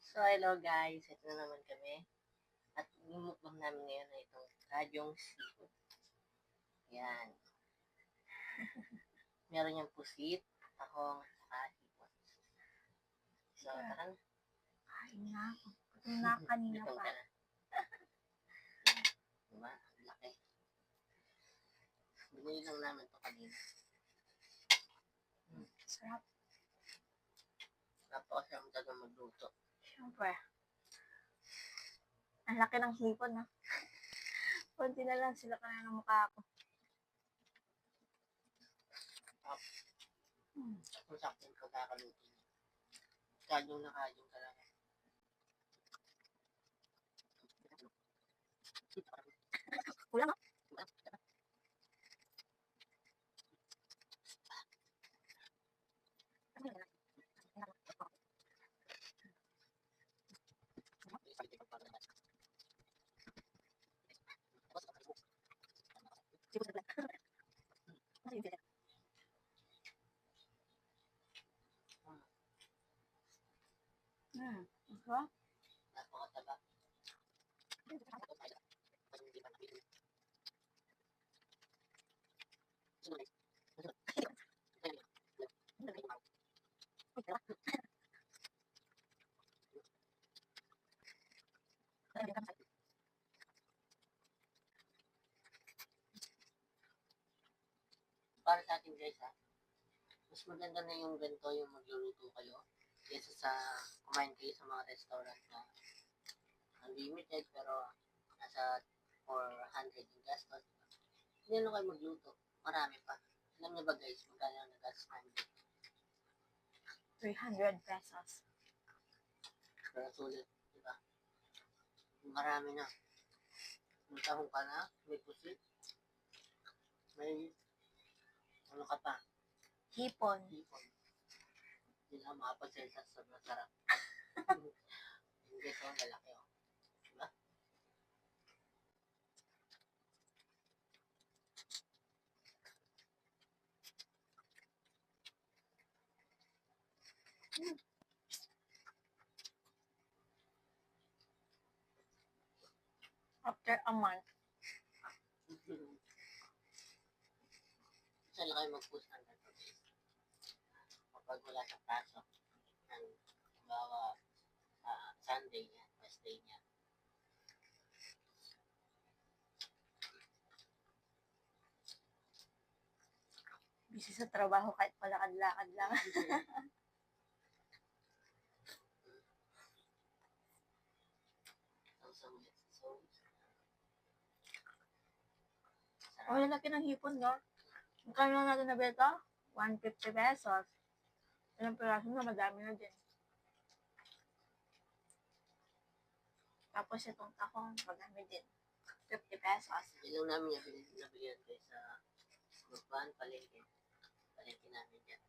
So, hello guys. Ito na naman kami. At yung mukbang namin ngayon ay itong kadyong seafood. Yan. Meron yung pusit, tahong, at saka hipon. So, tara na. Kain na ako. Gutom na ako kanina Gutom pa. ka na. Diba? Ang laki. Binili lang namin ito kanina. Sarap. Napakasarap talaga magluto. Siyempre. Ang laki ng hipon, ha? Kunti na lang sila kanina ng mukha ko. Kung sakto yung pagkakaluto niya. Kadyong na kadyong talaga. Kulang, ha? Sarap. Napakataba. Para sa atin guys ha, mas maganda na yung ganito yung magluluto kayo kaysa sa kumain kayo sa mga restaurant na unlimited pero nasa 400 yung gastos. Hindi na kayo magluto. Marami pa. Alam niyo ba guys, magkano ang nagastos namin dito? 300 pesos. Pero sulit, di ba? Marami na. May tahong ka na, may pusit, may ano ka pa, Hipon. hipon. Hindi na makapagsalita sa sobrang sarap. Hindi so lalaki oh. Diba? After a month. Saan kayo mag-post ng ganito guys? Kapag wala sa pasok, ng bawa sa Sunday niya, Wednesday niya. Busy sa trabaho kahit palakad-lakad lang. So, Oh, lalaki ng hipon, no? Magkano lang natin nabenta? 150 pesos. Ilang piraso na, madami na din. Tapos itong tahong, madami din. 50 pesos. yun lang namin nabilihan guys sa Gurban, Palengke. Palengke namin dyan.